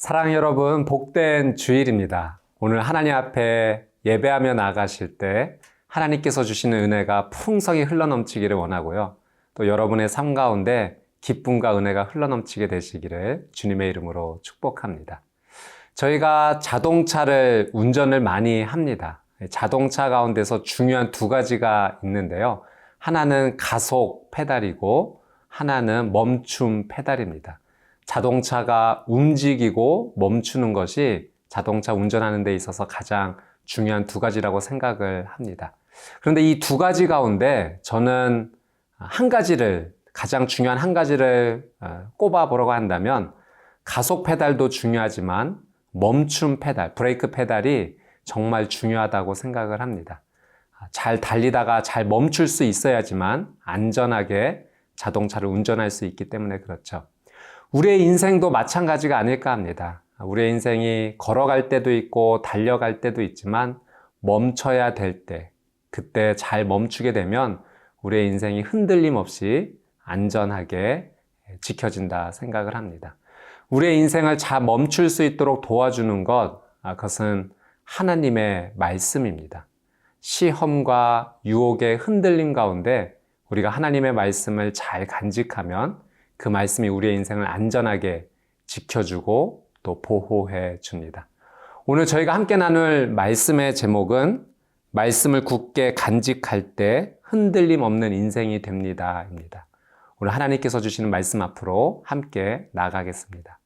사랑하는 여러분, 복된 주일입니다. 오늘 하나님 앞에 예배하며 나가실 때 하나님께서 주시는 은혜가 풍성히 흘러넘치기를 원하고요. 또 여러분의 삶 가운데 기쁨과 은혜가 흘러넘치게 되시기를 주님의 이름으로 축복합니다. 저희가 자동차를 운전을 많이 합니다. 자동차 가운데서 중요한 두 가지가 있는데요. 하나는 가속 페달이고 하나는 멈춤 페달입니다. 자동차가 움직이고 멈추는 것이 자동차 운전하는 데 있어서 가장 중요한 두 가지라고 생각을 합니다. 그런데 이 두 가지 가운데 저는 가장 중요한 한 가지를 꼽아보려고 한다면 가속 페달도 중요하지만 멈춤 페달, 브레이크 페달이 정말 중요하다고 생각을 합니다. 잘 달리다가 잘 멈출 수 있어야지만 안전하게 자동차를 운전할 수 있기 때문에 그렇죠. 우리의 인생도 마찬가지가 아닐까 합니다. 우리의 인생이 걸어갈 때도 있고 달려갈 때도 있지만 멈춰야 될 때, 그때 잘 멈추게 되면 우리의 인생이 흔들림 없이 안전하게 지켜진다 생각을 합니다. 우리의 인생을 잘 멈출 수 있도록 도와주는 그것은 하나님의 말씀입니다. 시험과 유혹의 흔들림 가운데 우리가 하나님의 말씀을 잘 간직하면 그 말씀이 우리의 인생을 안전하게 지켜주고 또 보호해 줍니다. 오늘 저희가 함께 나눌 말씀의 제목은 말씀을 굳게 간직할 때 흔들림 없는 인생이 됩니다. 입니다. 오늘 하나님께서 주시는 말씀 앞으로 함께 나가겠습니다.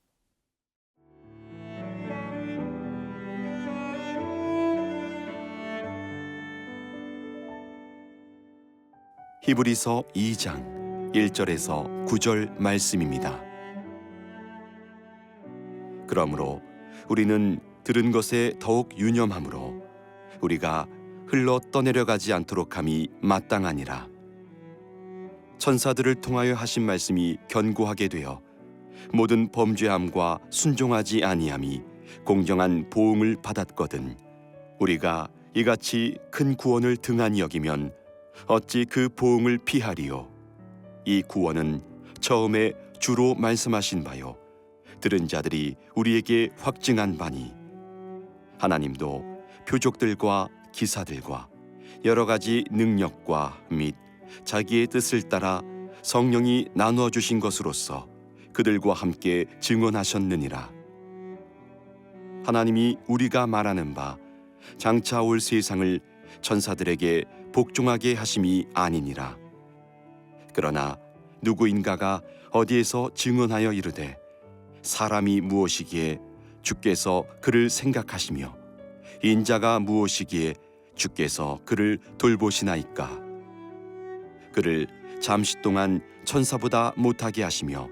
히브리서 2장 1절에서 9절 말씀입니다. 그러므로 우리는 들은 것에 더욱 유념함으로 우리가 흘러 떠내려가지 않도록 함이 마땅하니라. 천사들을 통하여 하신 말씀이 견고하게 되어 모든 범죄함과 순종하지 아니함이 공정한 보응을 받았거든. 우리가 이같이 큰 구원을 등한히 여기면 어찌 그 보응을 피하리요. 이 구원은 처음에 주로 말씀하신 바요 들은 자들이 우리에게 확증한 바니 하나님도 표적들과 기사들과 여러 가지 능력과 및 자기의 뜻을 따라 성령이 나누어 주신 것으로서 그들과 함께 증언하셨느니라. 하나님이 우리가 말하는 바 장차 올 세상을 천사들에게 복종하게 하심이 아니니라. 그러나 누구인가가 어디에서 증언하여 이르되 사람이 무엇이기에 주께서 그를 생각하시며 인자가 무엇이기에 주께서 그를 돌보시나이까. 그를 잠시 동안 천사보다 못하게 하시며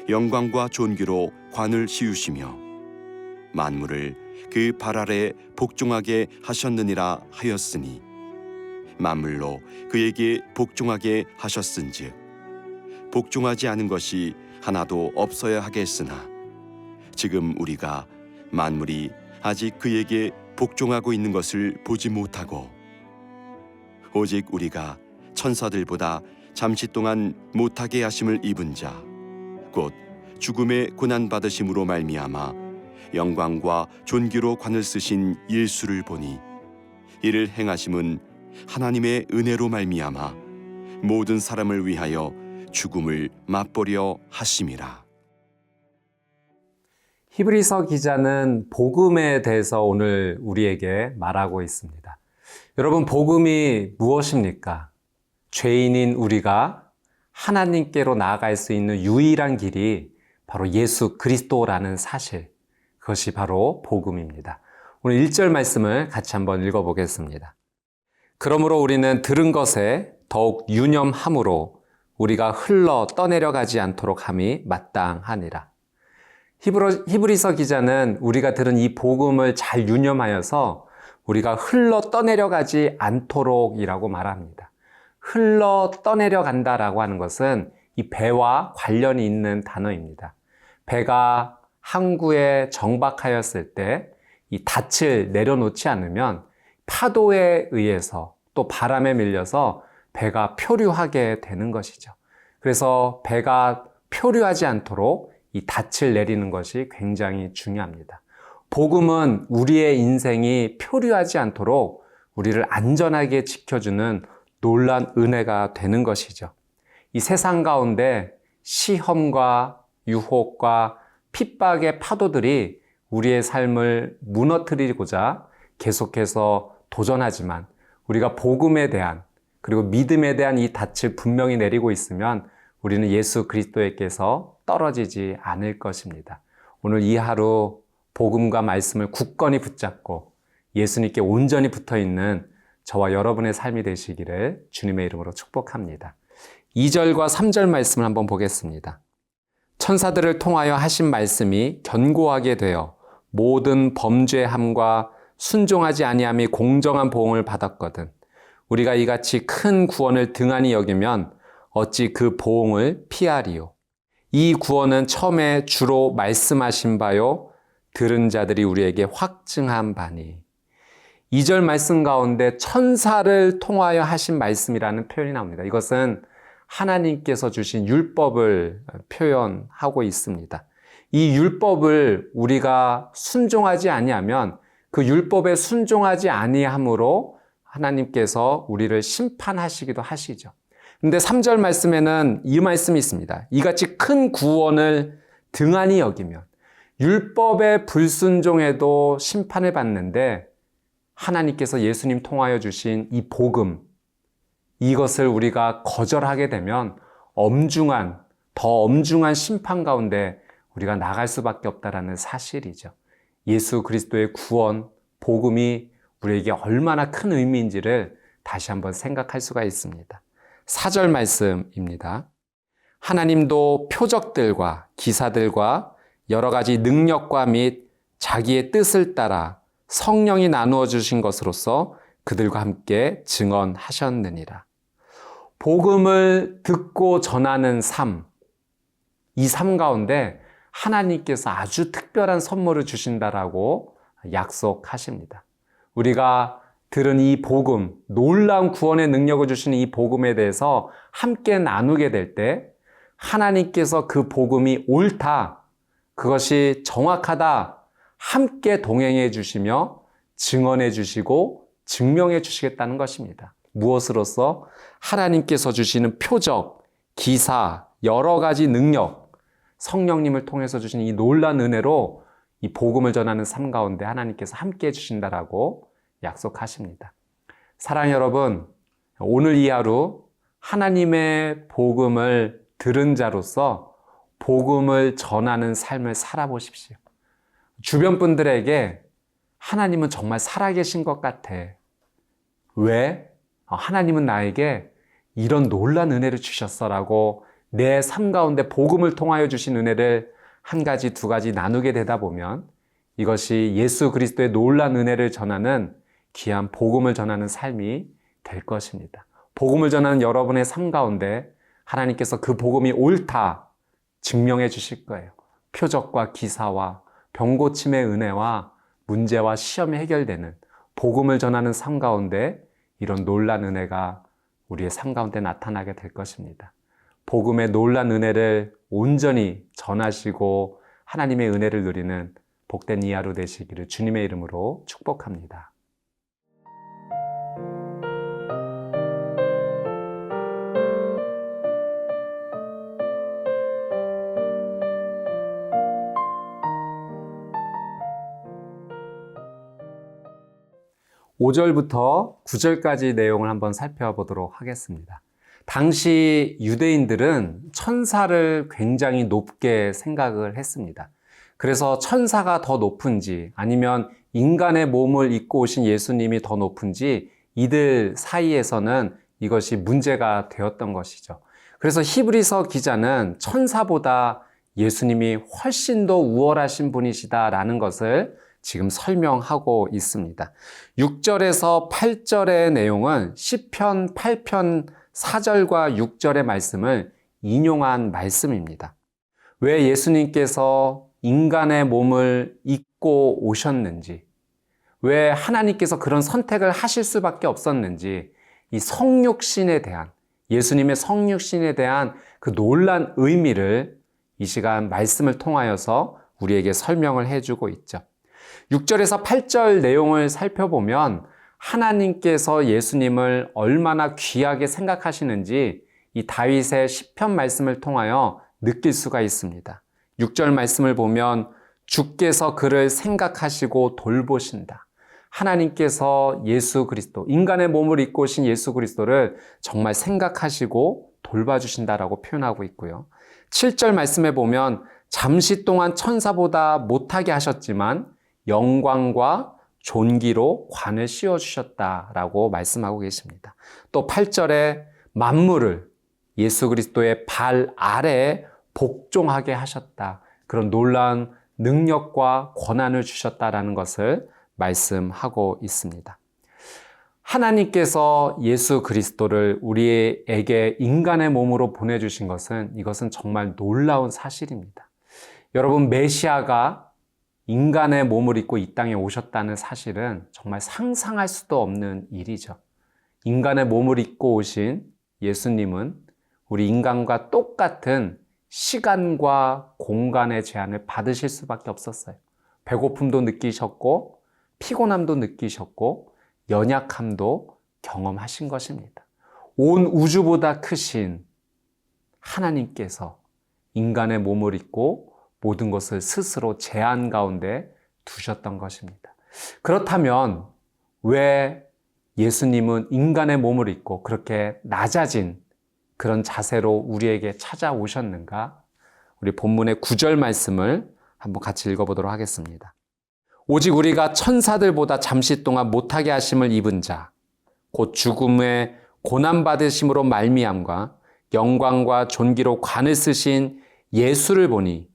영광과 존귀로 관을 씌우시며 만물을 그 발 아래 복종하게 하셨느니라 하였으니 만물로 그에게 복종하게 하셨은즉 복종하지 않은 것이 하나도 없어야 하겠으나 지금 우리가 만물이 아직 그에게 복종하고 있는 것을 보지 못하고 오직 우리가 천사들보다 잠시 동안 못하게 하심을 입은 자 곧 죽음의 고난 받으심으로 말미암아 영광과 존귀로 관을 쓰신 예수를 보니 이를 행하심은 하나님의 은혜로 말미암아 모든 사람을 위하여 죽음을 맛보려 하심이라. 히브리서 기자는 복음에 대해서 오늘 우리에게 말하고 있습니다. 여러분, 복음이 무엇입니까? 죄인인 우리가 하나님께로 나아갈 수 있는 유일한 길이 바로 예수 그리스도라는 사실, 그것이 바로 복음입니다. 오늘 1절 말씀을 같이 한번 읽어보겠습니다. 그러므로 우리는 들은 것에 더욱 유념함으로 우리가 흘러 떠내려가지 않도록 함이 마땅하니라. 히브리서 기자는 우리가 들은 이 복음을 잘 유념하여서 우리가 흘러 떠내려가지 않도록이라고 말합니다. 흘러 떠내려간다라고 하는 것은 이 배와 관련이 있는 단어입니다. 배가 항구에 정박하였을 때 이 닻을 내려놓지 않으면 파도에 의해서 또 바람에 밀려서 배가 표류하게 되는 것이죠. 그래서 배가 표류하지 않도록 이 닻을 내리는 것이 굉장히 중요합니다. 복음은 우리의 인생이 표류하지 않도록 우리를 안전하게 지켜주는 놀라운 은혜가 되는 것이죠. 이 세상 가운데 시험과 유혹과 핍박의 파도들이 우리의 삶을 무너뜨리고자 계속해서 도전하지만 우리가 복음에 대한 그리고 믿음에 대한 이 닻을 분명히 내리고 있으면 우리는 예수 그리스도에게서 떨어지지 않을 것입니다. 오늘 이 하루 복음과 말씀을 굳건히 붙잡고 예수님께 온전히 붙어있는 저와 여러분의 삶이 되시기를 주님의 이름으로 축복합니다. 2절과 3절 말씀을 한번 보겠습니다. 천사들을 통하여 하신 말씀이 견고하게 되어 모든 범죄함과 순종하지 아니함이 공정한 보응을 받았거든. 우리가 이같이 큰 구원을 등한히 여기면 어찌 그 보응을 피하리요. 이 구원은 처음에 주로 말씀하신 바요 들은 자들이 우리에게 확증한 바니. 2절 말씀 가운데 천사를 통하여 하신 말씀이라는 표현이 나옵니다. 이것은 하나님께서 주신 율법을 표현하고 있습니다. 이 율법을 우리가 순종하지 아니하면 그 율법에 순종하지 아니함으로 하나님께서 우리를 심판하시기도 하시죠. 근데 3절 말씀에는 이 말씀이 있습니다. 이같이 큰 구원을 등한히 여기면 율법의 불순종에도 심판을 받는데 하나님께서 예수님 통하여 주신 이 복음, 이것을 우리가 거절하게 되면 더 엄중한 심판 가운데 우리가 나갈 수밖에 없다라는 사실이죠. 예수 그리스도의 구원, 복음이 우리에게 얼마나 큰 의미인지를 다시 한번 생각할 수가 있습니다. 4절 말씀입니다. 하나님도 표적들과 기사들과 여러 가지 능력과 및 자기의 뜻을 따라 성령이 나누어 주신 것으로서 그들과 함께 증언하셨느니라. 복음을 듣고 전하는 삶, 이 삶 가운데 하나님께서 아주 특별한 선물을 주신다라고 약속하십니다. 우리가 들은 이 복음, 놀라운 구원의 능력을 주시는 이 복음에 대해서 함께 나누게 될 때 하나님께서 그 복음이 옳다, 그것이 정확하다, 함께 동행해 주시며 증언해 주시고 증명해 주시겠다는 것입니다. 무엇으로써? 하나님께서 주시는 표적, 기사, 여러 가지 능력, 성령님을 통해서 주시는 이 놀라운 은혜로 이 복음을 전하는 삶 가운데 하나님께서 함께 해주신다라고 약속하십니다. 사랑하는 여러분, 오늘 이 하루 하나님의 복음을 들은 자로서 복음을 전하는 삶을 살아보십시오. 주변 분들에게 하나님은 정말 살아계신 것 같아. 왜? 하나님은 나에게 이런 놀라운 은혜를 주셨어라고 내 삶 가운데 복음을 통하여 주신 은혜를 한 가지, 두 가지 나누게 되다 보면 이것이 예수 그리스도의 놀라운 은혜를 전하는 귀한 복음을 전하는 삶이 될 것입니다. 복음을 전하는 여러분의 삶 가운데 하나님께서 그 복음이 옳다 증명해 주실 거예요. 표적과 기사와 병고침의 은혜와 문제와 시험이 해결되는 복음을 전하는 삶 가운데 이런 놀라운 은혜가 우리의 삶 가운데 나타나게 될 것입니다. 복음의 놀라운 은혜를 온전히 전하시고 하나님의 은혜를 누리는 복된 이 하루 되시기를 주님의 이름으로 축복합니다. (5절부터) (9절까지) 내용을 한번 살펴보도록 하겠습니다. 당시 유대인들은 천사를 굉장히 높게 생각을 했습니다. 그래서 천사가 더 높은지 아니면 인간의 몸을 입고 오신 예수님이 더 높은지 이들 사이에서는 이것이 문제가 되었던 것이죠. 그래서 히브리서 기자는 천사보다 예수님이 훨씬 더 우월하신 분이시다라는 것을 지금 설명하고 있습니다. 6절에서 8절의 내용은 시편 8편 4절과 6절의 말씀을 인용한 말씀입니다. 왜 예수님께서 인간의 몸을 입고 오셨는지, 왜 하나님께서 그런 선택을 하실 수밖에 없었는지, 이 성육신에 대한, 예수님의 성육신에 대한 그 놀란 의미를 이 시간 말씀을 통하여서 우리에게 설명을 해주고 있죠. 6절에서 8절 내용을 살펴보면 하나님께서 예수님을 얼마나 귀하게 생각하시는지 이 다윗의 시편 말씀을 통하여 느낄 수가 있습니다. 6절 말씀을 보면 주께서 그를 생각하시고 돌보신다. 하나님께서 예수 그리스도, 인간의 몸을 입고 오신 예수 그리스도를 정말 생각하시고 돌봐주신다라고 표현하고 있고요. 7절 말씀에 보면 잠시 동안 천사보다 못하게 하셨지만 영광과 존귀로 관을 씌워주셨다라고 말씀하고 계십니다. 또 8절에 만물을 예수 그리스도의 발 아래에 복종하게 하셨다. 그런 놀라운 능력과 권한을 주셨다라는 것을 말씀하고 있습니다. 하나님께서 예수 그리스도를 우리에게 인간의 몸으로 보내주신 것은 이것은 정말 놀라운 사실입니다. 여러분, 메시아가 인간의 몸을 입고 이 땅에 오셨다는 사실은 정말 상상할 수도 없는 일이죠. 인간의 몸을 입고 오신 예수님은 우리 인간과 똑같은 시간과 공간의 제한을 받으실 수밖에 없었어요. 배고픔도 느끼셨고 피곤함도 느끼셨고 연약함도 경험하신 것입니다. 온 우주보다 크신 하나님께서 인간의 몸을 입고 모든 것을 스스로 제한 가운데 두셨던 것입니다. 그렇다면 왜 예수님은 인간의 몸을 입고 그렇게 낮아진 그런 자세로 우리에게 찾아오셨는가? 우리 본문의 9절 말씀을 한번 같이 읽어보도록 하겠습니다. 오직 우리가 천사들보다 잠시 동안 못하게 하심을 입은 자, 곧 죽음의 고난받으심으로 말미암과 영광과 존귀로 관을 쓰신 예수를 보니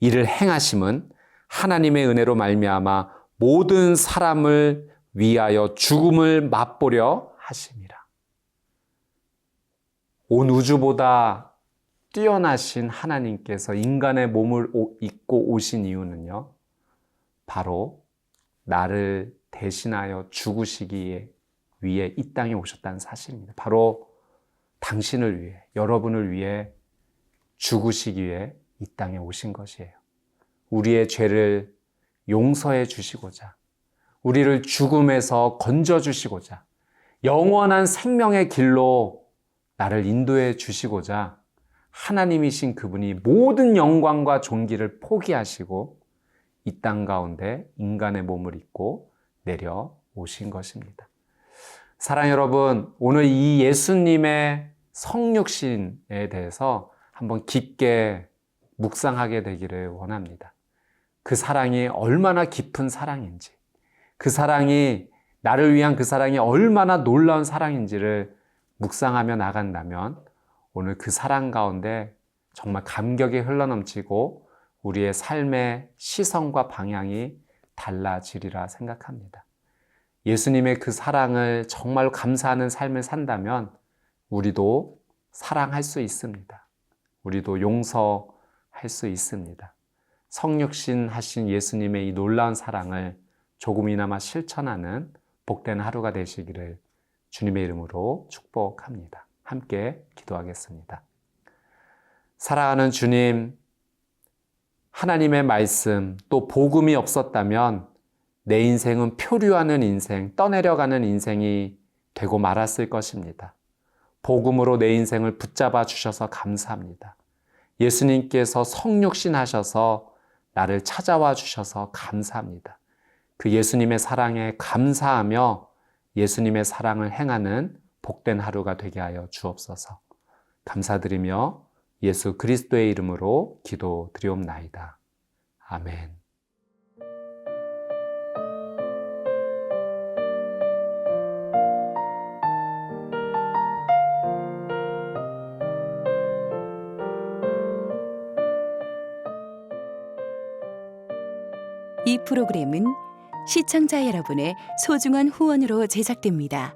이를 행하심은 하나님의 은혜로 말미암아 모든 사람을 위하여 죽음을 맛보려 하심이라. 온 우주보다 뛰어나신 하나님께서 인간의 몸을 입고 오신 이유는요, 바로 나를 대신하여 죽으시기 위해 이 땅에 오셨다는 사실입니다. 바로 당신을 위해, 여러분을 위해 죽으시기 위해 이 땅에 오신 것이에요. 우리의 죄를 용서해 주시고자, 우리를 죽음에서 건져 주시고자, 영원한 생명의 길로 나를 인도해 주시고자 하나님이신 그분이 모든 영광과 존귀를 포기하시고 이 땅 가운데 인간의 몸을 입고 내려오신 것입니다. 사랑 여러분, 오늘 이 예수님의 성육신에 대해서 한번 깊게 묵상하게 되기를 원합니다. 그 사랑이 얼마나 깊은 사랑인지, 그 사랑이 나를 위한 그 사랑이 얼마나 놀라운 사랑인지를 묵상하며 나간다면 오늘 그 사랑 가운데 정말 감격이 흘러넘치고 우리의 삶의 시선과 방향이 달라지리라 생각합니다. 예수님의 그 사랑을 정말 감사하는 삶을 산다면 우리도 사랑할 수 있습니다. 우리도 용서할 수 있습니다. 성육신 하신 예수님의 이 놀라운 사랑을 조금이나마 실천하는 복된 하루가 되시기를 주님의 이름으로 축복합니다. 함께 기도하겠습니다. 사랑하는 주님, 하나님의 말씀 또 복음이 없었다면 내 인생은 표류하는 인생, 떠내려가는 인생이 되고 말았을 것입니다. 복음으로 내 인생을 붙잡아 주셔서 감사합니다. 예수님께서 성육신 하셔서 나를 찾아와 주셔서 감사합니다. 그 예수님의 사랑에 감사하며 예수님의 사랑을 행하는 복된 하루가 되게 하여 주옵소서. 감사드리며 예수 그리스도의 이름으로 기도드리옵나이다. 아멘. 이 프로그램은 시청자 여러분의 소중한 후원으로 제작됩니다.